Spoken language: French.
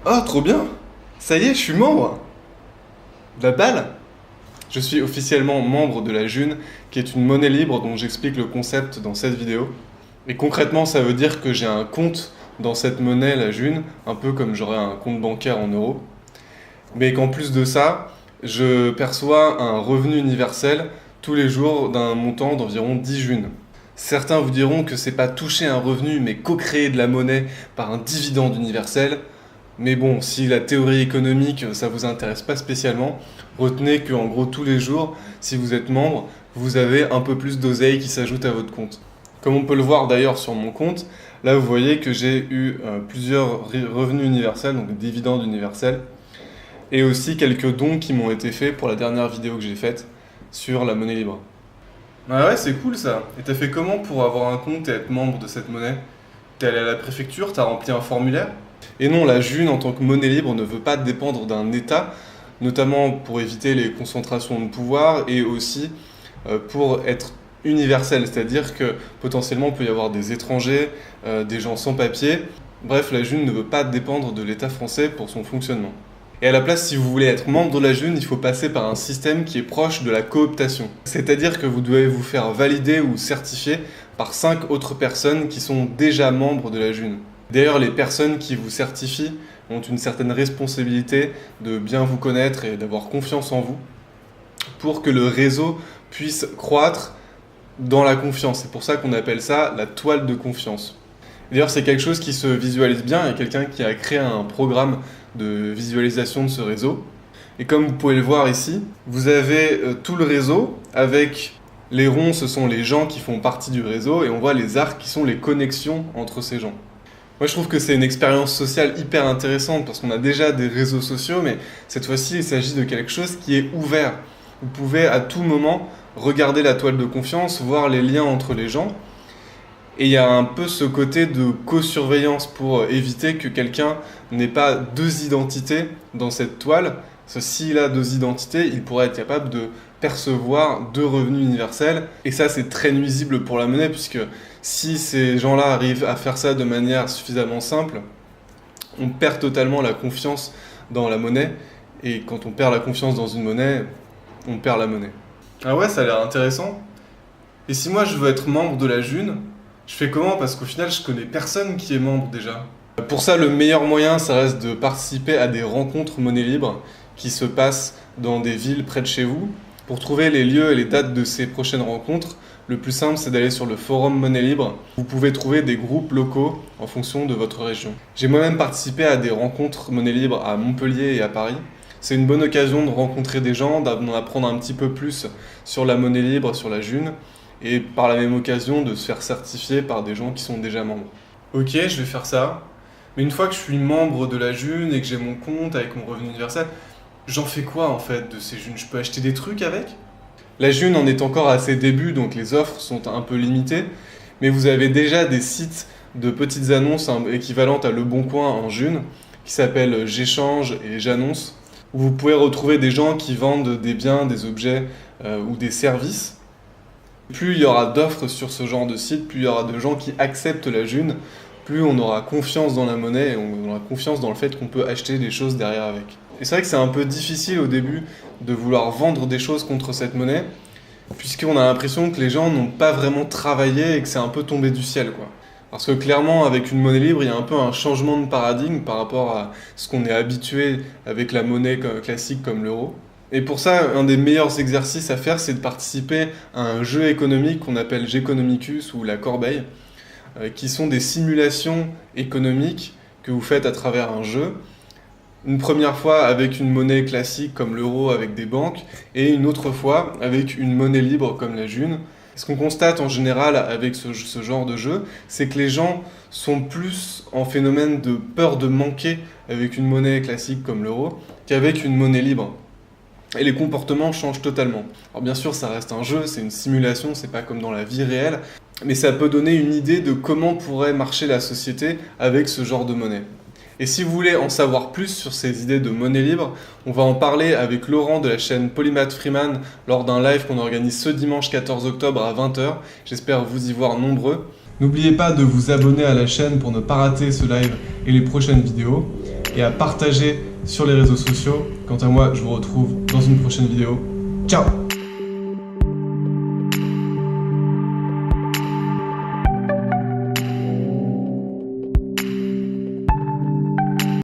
Oh, trop bien! Ça y est, je suis membre! La balle! Je suis officiellement membre de la June, qui est une monnaie libre dont j'explique le concept dans cette vidéo. Et concrètement, ça veut dire que j'ai un compte dans cette monnaie, la June, un peu comme j'aurais un compte bancaire en euros. Mais qu'en plus de ça, je perçois un revenu universel tous les jours d'un montant d'environ 10 junes. Certains vous diront que c'est pas toucher un revenu, mais co-créer de la monnaie par un dividende universel. Mais bon, si la théorie économique ça vous intéresse pas spécialement, retenez qu'en gros tous les jours, si vous êtes membre, vous avez un peu plus d'oseille qui s'ajoute à votre compte. Comme on peut le voir d'ailleurs sur mon compte, là vous voyez que j'ai eu plusieurs revenus universels, donc dividendes universels, et aussi quelques dons qui m'ont été faits pour la dernière vidéo que j'ai faite sur la monnaie libre. Ah ouais, c'est cool ça. Et t'as fait comment pour avoir un compte et être membre de cette monnaie? T'es allé à la préfecture, t'as rempli un formulaire? Et non, la June en tant que monnaie libre ne veut pas dépendre d'un État, notamment pour éviter les concentrations de pouvoir et aussi pour être universelle, c'est-à-dire que potentiellement il peut y avoir des étrangers, des gens sans papier. Bref, la June ne veut pas dépendre de l'État français pour son fonctionnement. Et à la place, si vous voulez être membre de la June, il faut passer par un système qui est proche de la cooptation. C'est-à-dire que vous devez vous faire valider ou certifier par 5 autres personnes qui sont déjà membres de la June. D'ailleurs, les personnes qui vous certifient ont une certaine responsabilité de bien vous connaître et d'avoir confiance en vous pour que le réseau puisse croître dans la confiance. C'est pour ça qu'on appelle ça la toile de confiance. D'ailleurs, c'est quelque chose qui se visualise bien. Il y a quelqu'un qui a créé un programme de visualisation de ce réseau. Et comme vous pouvez le voir ici, vous avez tout le réseau avec les ronds, ce sont les gens qui font partie du réseau, et on voit les arcs qui sont les connexions entre ces gens. Moi, je trouve que c'est une expérience sociale hyper intéressante parce qu'on a déjà des réseaux sociaux, mais cette fois-ci, il s'agit de quelque chose qui est ouvert. Vous pouvez à tout moment regarder la toile de confiance, voir les liens entre les gens. Et il y a un peu ce côté de co-surveillance pour éviter que quelqu'un n'ait pas deux identités dans cette toile. Parce que s'il a deux identités, il pourrait être capable de percevoir deux revenus universels. Et ça, c'est très nuisible pour la monnaie, puisque si ces gens-là arrivent à faire ça de manière suffisamment simple, on perd totalement la confiance dans la monnaie. Et quand on perd la confiance dans une monnaie, on perd la monnaie. Ah ouais, ça a l'air intéressant. Et si moi je veux être membre de la June, je fais comment? Parce qu'au final, je connais personne qui est membre déjà. Pour ça, le meilleur moyen, ça reste de participer à des rencontres monnaie libre qui se passent dans des villes près de chez vous. Pour trouver les lieux et les dates de ces prochaines rencontres, le plus simple, c'est d'aller sur le forum monnaie libre. Vous pouvez trouver des groupes locaux en fonction de votre région. J'ai moi-même participé à des rencontres monnaie libre à Montpellier et à Paris. C'est une bonne occasion de rencontrer des gens, d'en apprendre un petit peu plus sur la monnaie libre, sur la June, et par la même occasion de se faire certifier par des gens qui sont déjà membres. Ok, je vais faire ça. Mais une fois que je suis membre de la June et que j'ai mon compte avec mon revenu universel, j'en fais quoi en fait de ces Junes? Je peux acheter des trucs avec? La June en est encore à ses débuts, donc les offres sont un peu limitées, mais vous avez déjà des sites de petites annonces équivalentes à Le Bon Coin en June, qui s'appellent J'échange et J'annonce, où vous pouvez retrouver des gens qui vendent des biens, des objets ou des services. Plus il y aura d'offres sur ce genre de site, plus il y aura de gens qui acceptent la June, plus on aura confiance dans la monnaie et on aura confiance dans le fait qu'on peut acheter des choses derrière avec. Et c'est vrai que c'est un peu difficile au début de vouloir vendre des choses contre cette monnaie, puisqu'on a l'impression que les gens n'ont pas vraiment travaillé et que c'est un peu tombé du ciel, quoi. Parce que clairement, avec une monnaie libre, il y a un peu un changement de paradigme par rapport à ce qu'on est habitué avec la monnaie classique comme l'euro. Et pour ça, un des meilleurs exercices à faire, c'est de participer à un jeu économique qu'on appelle G'economicus ou la corbeille, qui sont des simulations économiques que vous faites à travers un jeu. Une première fois avec une monnaie classique comme l'euro avec des banques, et une autre fois avec une monnaie libre comme la June. Ce qu'on constate en général avec ce genre de jeu, c'est que les gens sont plus en phénomène de peur de manquer avec une monnaie classique comme l'euro qu'avec une monnaie libre. Et les comportements changent totalement. Alors bien sûr, ça reste un jeu, c'est une simulation, c'est pas comme dans la vie réelle, mais ça peut donner une idée de comment pourrait marcher la société avec ce genre de monnaie. Et si vous voulez en savoir plus sur ces idées de monnaie libre, on va en parler avec Laurent de la chaîne Polymath Freeman lors d'un live qu'on organise ce dimanche 14 octobre à 20h. J'espère vous y voir nombreux. N'oubliez pas de vous abonner à la chaîne pour ne pas rater ce live et les prochaines vidéos. et à partager sur les réseaux sociaux. Quant à moi, je vous retrouve dans une prochaine vidéo. Ciao!